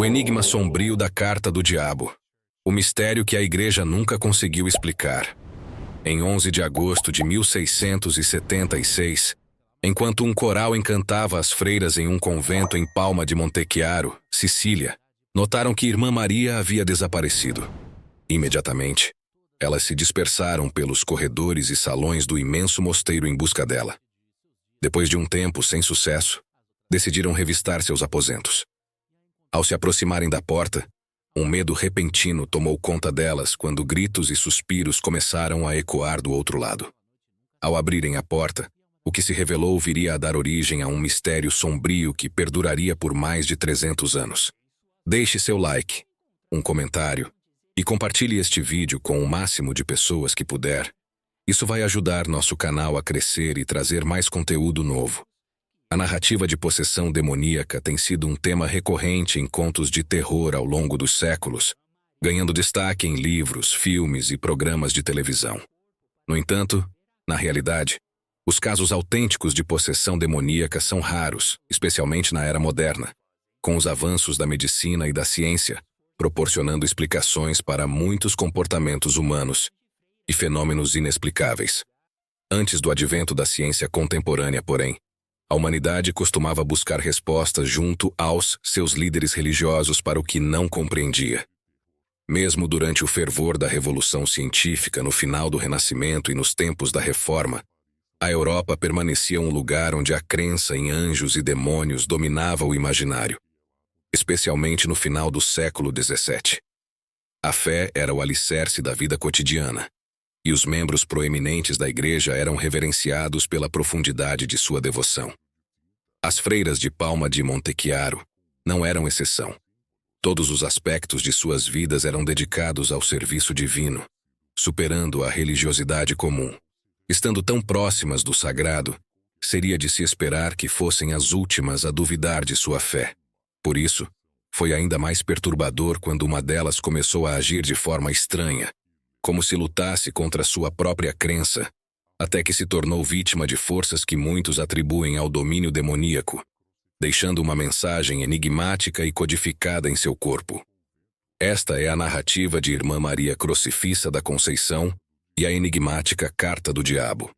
O enigma sombrio da carta do diabo. O mistério que a igreja nunca conseguiu explicar. Em 11 de agosto de 1676, enquanto um coral encantava as freiras em um convento em Palma de Montechiaro, Sicília, notaram que Irmã Maria havia desaparecido. Imediatamente, elas se dispersaram pelos corredores e salões do imenso mosteiro em busca dela. Depois de um tempo sem sucesso, decidiram revistar seus aposentos. Ao se aproximarem da porta, um medo repentino tomou conta delas quando gritos e suspiros começaram a ecoar do outro lado. Ao abrirem a porta, o que se revelou viria a dar origem a um mistério sombrio que perduraria por mais de 300 anos. Deixe seu like, um comentário e compartilhe este vídeo com o máximo de pessoas que puder. Isso vai ajudar nosso canal a crescer e trazer mais conteúdo novo. A narrativa de possessão demoníaca tem sido um tema recorrente em contos de terror ao longo dos séculos, ganhando destaque em livros, filmes e programas de televisão. No entanto, na realidade, os casos autênticos de possessão demoníaca são raros, especialmente na era moderna, com os avanços da medicina e da ciência, proporcionando explicações para muitos comportamentos humanos e fenômenos inexplicáveis. Antes do advento da ciência contemporânea, porém, a humanidade costumava buscar respostas junto aos seus líderes religiosos para o que não compreendia. Mesmo durante o fervor da Revolução Científica no final do Renascimento e nos tempos da Reforma, a Europa permanecia um lugar onde a crença em anjos e demônios dominava o imaginário, especialmente no final do século XVII. A fé era o alicerce da vida cotidiana, e os membros proeminentes da igreja eram reverenciados pela profundidade de sua devoção. As freiras de Palma de Montechiaro não eram exceção. Todos os aspectos de suas vidas eram dedicados ao serviço divino, superando a religiosidade comum. Estando tão próximas do sagrado, seria de se esperar que fossem as últimas a duvidar de sua fé. Por isso, foi ainda mais perturbador quando uma delas começou a agir de forma estranha, como se lutasse contra sua própria crença, até que se tornou vítima de forças que muitos atribuem ao domínio demoníaco, deixando uma mensagem enigmática e codificada em seu corpo. Esta é a narrativa de Irmã Maria Crucifissa da Conceição e a enigmática Carta do Diabo.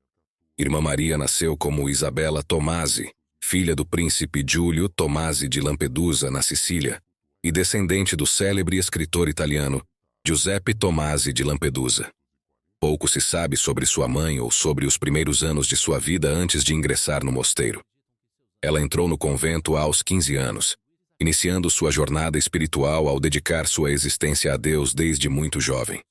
Irmã Maria nasceu como Isabella Tomasi, filha do príncipe Giulio Tomasi de Lampedusa, na Sicília, e descendente do célebre escritor italiano Giuseppe Tomasi de Lampedusa. Pouco se sabe sobre sua mãe ou sobre os primeiros anos de sua vida antes de ingressar no mosteiro. Ela entrou no convento aos 15 anos, iniciando sua jornada espiritual ao dedicar sua existência a Deus desde muito jovem.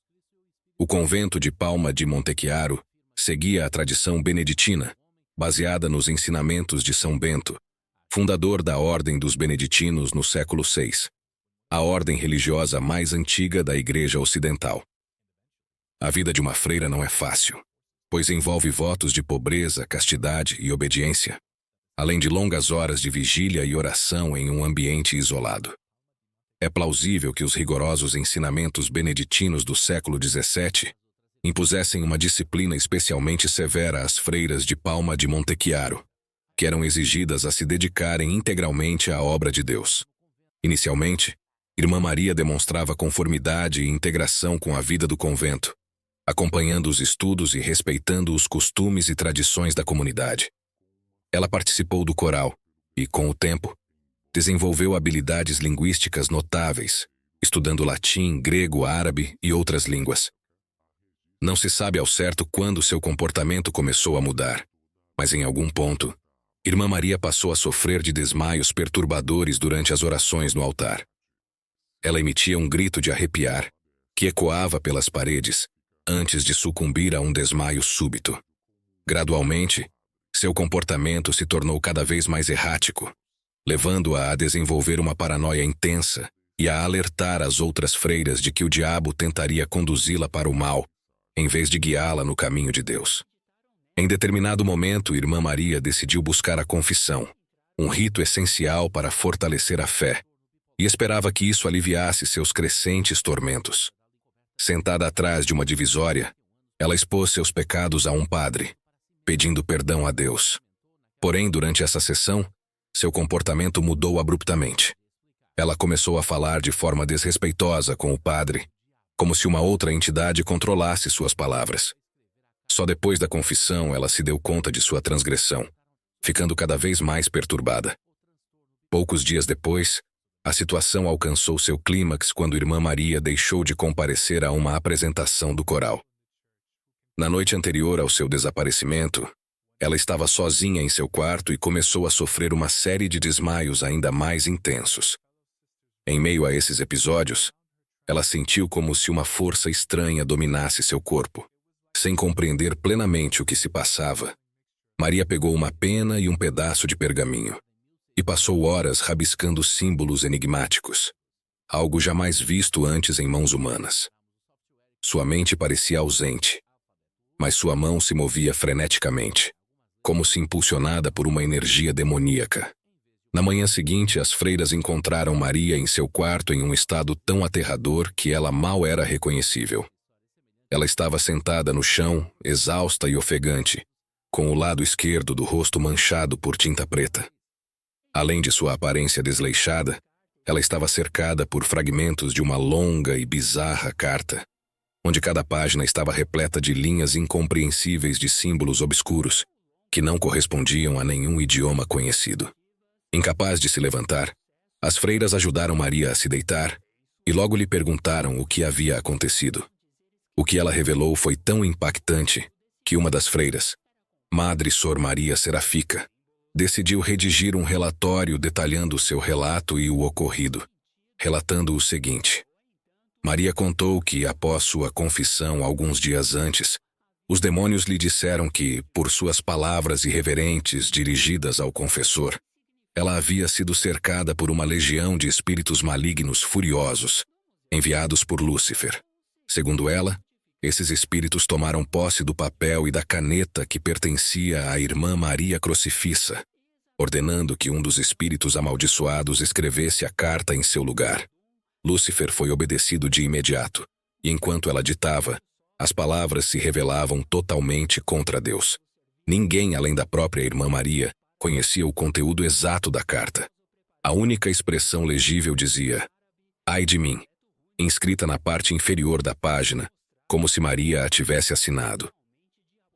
O convento de Palma de Montechiaro seguia a tradição beneditina, baseada nos ensinamentos de São Bento, fundador da Ordem dos Beneditinos no século VI, a ordem religiosa mais antiga da Igreja Ocidental. A vida de uma freira não é fácil, pois envolve votos de pobreza, castidade e obediência, além de longas horas de vigília e oração em um ambiente isolado. É plausível que os rigorosos ensinamentos beneditinos do século XVII impusessem uma disciplina especialmente severa às freiras de Palma de Montechiaro, que eram exigidas a se dedicarem integralmente à obra de Deus. Inicialmente, Irmã Maria demonstrava conformidade e integração com a vida do convento, acompanhando os estudos e respeitando os costumes e tradições da comunidade. Ela participou do coral e, com o tempo, desenvolveu habilidades linguísticas notáveis, estudando latim, grego, árabe e outras línguas. Não se sabe ao certo quando seu comportamento começou a mudar, mas em algum ponto, Irmã Maria passou a sofrer de desmaios perturbadores durante as orações no altar. Ela emitia um grito de arrepiar, que ecoava pelas paredes, antes de sucumbir a um desmaio súbito. Gradualmente, seu comportamento se tornou cada vez mais errático, levando-a a desenvolver uma paranoia intensa e a alertar as outras freiras de que o diabo tentaria conduzi-la para o mal, em vez de guiá-la no caminho de Deus. Em determinado momento, Irmã Maria decidiu buscar a confissão, um rito essencial para fortalecer a fé, e esperava que isso aliviasse seus crescentes tormentos. Sentada atrás de uma divisória, ela expôs seus pecados a um padre, pedindo perdão a Deus. Porém, durante essa sessão, seu comportamento mudou abruptamente. Ela começou a falar de forma desrespeitosa com o padre, como se uma outra entidade controlasse suas palavras. Só depois da confissão ela se deu conta de sua transgressão, ficando cada vez mais perturbada. Poucos dias depois, a situação alcançou seu clímax quando Irmã Maria deixou de comparecer a uma apresentação do coral. Na noite anterior ao seu desaparecimento, ela estava sozinha em seu quarto e começou a sofrer uma série de desmaios ainda mais intensos. Em meio a esses episódios, ela sentiu como se uma força estranha dominasse seu corpo. Sem compreender plenamente o que se passava, Maria pegou uma pena e um pedaço de pergaminho e passou horas rabiscando símbolos enigmáticos, algo jamais visto antes em mãos humanas. Sua mente parecia ausente, mas sua mão se movia freneticamente, como se impulsionada por uma energia demoníaca. Na manhã seguinte, as freiras encontraram Maria em seu quarto em um estado tão aterrador que ela mal era reconhecível. Ela estava sentada no chão, exausta e ofegante, com o lado esquerdo do rosto manchado por tinta preta. Além de sua aparência desleixada, ela estava cercada por fragmentos de uma longa e bizarra carta, onde cada página estava repleta de linhas incompreensíveis de símbolos obscuros, que não correspondiam a nenhum idioma conhecido. Incapaz de se levantar, as freiras ajudaram Maria a se deitar e logo lhe perguntaram o que havia acontecido. O que ela revelou foi tão impactante que uma das freiras, Madre Sor Maria Serafica, decidiu redigir um relatório detalhando seu relato e o ocorrido, relatando o seguinte. Maria contou que, após sua confissão alguns dias antes, os demônios lhe disseram que, por suas palavras irreverentes dirigidas ao confessor, ela havia sido cercada por uma legião de espíritos malignos furiosos, enviados por Lúcifer. Segundo ela, esses espíritos tomaram posse do papel e da caneta que pertencia à Irmã Maria Crucifissa, ordenando que um dos espíritos amaldiçoados escrevesse a carta em seu lugar. Lúcifer foi obedecido de imediato, e enquanto ela ditava, as palavras se revelavam totalmente contra Deus. Ninguém, além da própria Irmã Maria, conhecia o conteúdo exato da carta. A única expressão legível dizia, "Ai de mim", inscrita na parte inferior da página, como se Maria a tivesse assinado.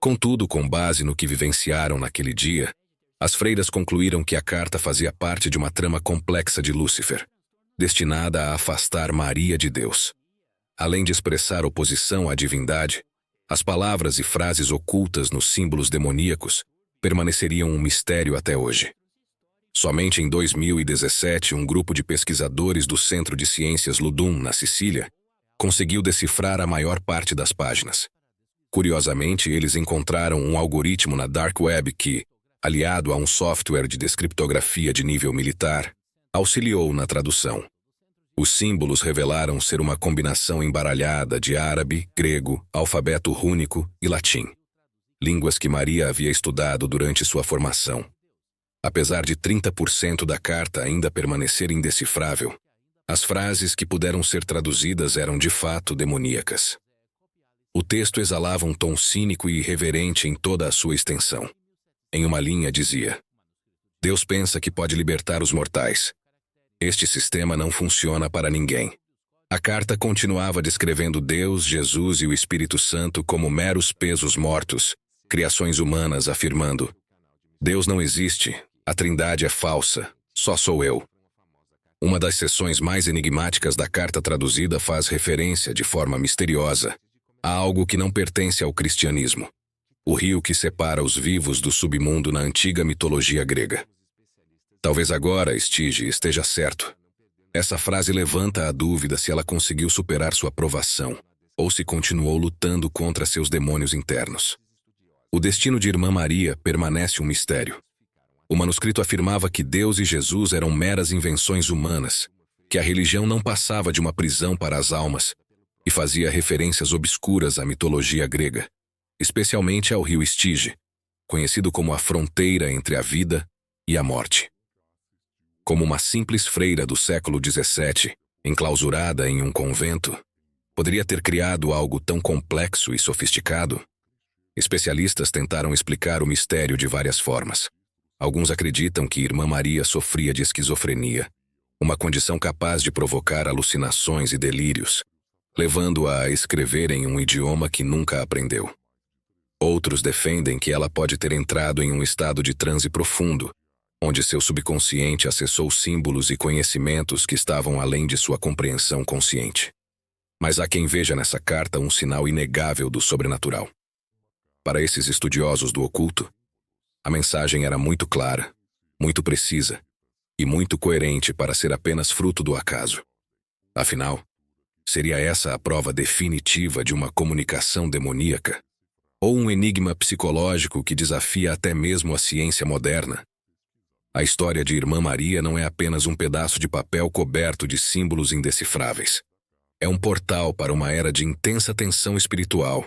Contudo, com base no que vivenciaram naquele dia, as freiras concluíram que a carta fazia parte de uma trama complexa de Lúcifer, destinada a afastar Maria de Deus. Além de expressar oposição à divindade, as palavras e frases ocultas nos símbolos demoníacos permaneceriam um mistério até hoje. Somente em 2017, um grupo de pesquisadores do Centro de Ciências Ludum, na Sicília, conseguiu decifrar a maior parte das páginas. Curiosamente, eles encontraram um algoritmo na Dark Web que, aliado a um software de descriptografia de nível militar, auxiliou na tradução. Os símbolos revelaram ser uma combinação embaralhada de árabe, grego, alfabeto rúnico e latim, línguas que Maria havia estudado durante sua formação. Apesar de 30% da carta ainda permanecer indecifrável, as frases que puderam ser traduzidas eram de fato demoníacas. O texto exalava um tom cínico e irreverente em toda a sua extensão. Em uma linha dizia: Deus pensa que pode libertar os mortais. Este sistema não funciona para ninguém. A carta continuava descrevendo Deus, Jesus e o Espírito Santo como meros pesos mortos, criações humanas, afirmando: Deus não existe, a Trindade é falsa, só sou eu. Uma das seções mais enigmáticas da carta traduzida faz referência, de forma misteriosa, a algo que não pertence ao cristianismo: o rio que separa os vivos do submundo na antiga mitologia grega. Talvez agora Stige esteja certo. Essa frase levanta a dúvida se ela conseguiu superar sua provação ou se continuou lutando contra seus demônios internos. O destino de Irmã Maria permanece um mistério. O manuscrito afirmava que Deus e Jesus eram meras invenções humanas, que a religião não passava de uma prisão para as almas, e fazia referências obscuras à mitologia grega, especialmente ao rio Estige, conhecido como a fronteira entre a vida e a morte. Como uma simples freira do século XVII, enclausurada em um convento, poderia ter criado algo tão complexo e sofisticado? Especialistas tentaram explicar o mistério de várias formas. Alguns acreditam que Irmã Maria sofria de esquizofrenia, uma condição capaz de provocar alucinações e delírios, levando-a a escrever em um idioma que nunca aprendeu. Outros defendem que ela pode ter entrado em um estado de transe profundo, onde seu subconsciente acessou símbolos e conhecimentos que estavam além de sua compreensão consciente. Mas há quem veja nessa carta um sinal inegável do sobrenatural. Para esses estudiosos do oculto, a mensagem era muito clara, muito precisa e muito coerente para ser apenas fruto do acaso. Afinal, seria essa a prova definitiva de uma comunicação demoníaca? Ou um enigma psicológico que desafia até mesmo a ciência moderna? A história de Irmã Maria não é apenas um pedaço de papel coberto de símbolos indecifráveis. É um portal para uma era de intensa tensão espiritual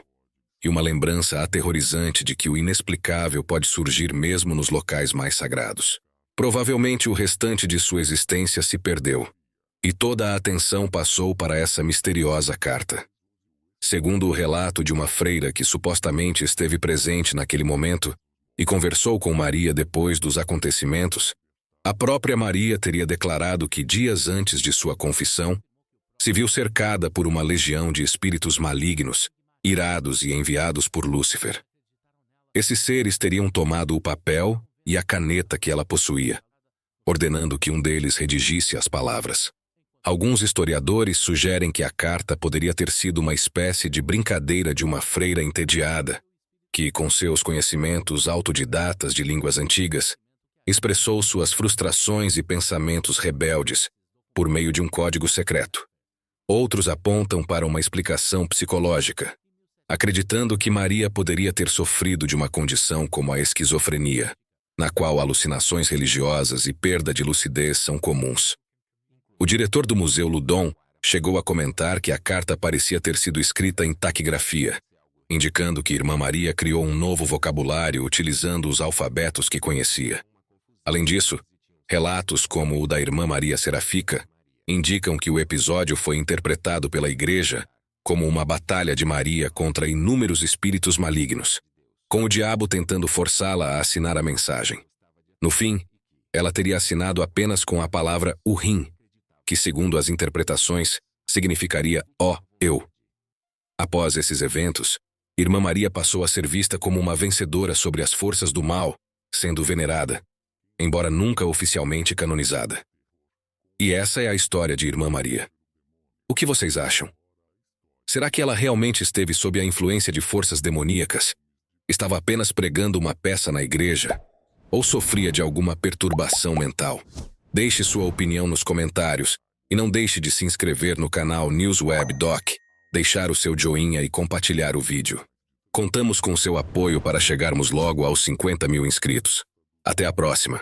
e uma lembrança aterrorizante de que o inexplicável pode surgir mesmo nos locais mais sagrados. Provavelmente o restante de sua existência se perdeu, e toda a atenção passou para essa misteriosa carta. Segundo o relato de uma freira que supostamente esteve presente naquele momento e conversou com Maria depois dos acontecimentos, a própria Maria teria declarado que dias antes de sua confissão, se viu cercada por uma legião de espíritos malignos, irados e enviados por Lúcifer. Esses seres teriam tomado o papel e a caneta que ela possuía, ordenando que um deles redigisse as palavras. Alguns historiadores sugerem que a carta poderia ter sido uma espécie de brincadeira de uma freira entediada, que, com seus conhecimentos autodidatas de línguas antigas, expressou suas frustrações e pensamentos rebeldes por meio de um código secreto. Outros apontam para uma explicação psicológica, acreditando que Maria poderia ter sofrido de uma condição como a esquizofrenia, na qual alucinações religiosas e perda de lucidez são comuns. O diretor do Museu Loudon chegou a comentar que a carta parecia ter sido escrita em taquigrafia, indicando que Irmã Maria criou um novo vocabulário utilizando os alfabetos que conhecia. Além disso, relatos como o da Irmã Maria Serafica indicam que o episódio foi interpretado pela Igreja como uma batalha de Maria contra inúmeros espíritos malignos, com o diabo tentando forçá-la a assinar a mensagem. No fim, ela teria assinado apenas com a palavra Urim, que, segundo as interpretações, significaria ó, eu. Após esses eventos, Irmã Maria passou a ser vista como uma vencedora sobre as forças do mal, sendo venerada, embora nunca oficialmente canonizada. E essa é a história de Irmã Maria. O que vocês acham? Será que ela realmente esteve sob a influência de forças demoníacas? Estava apenas pregando uma peça na igreja? Ou sofria de alguma perturbação mental? Deixe sua opinião nos comentários e não deixe de se inscrever no canal NewsWeb Doc, deixar o seu joinha e compartilhar o vídeo. Contamos com seu apoio para chegarmos logo aos 50 mil inscritos. Até a próxima!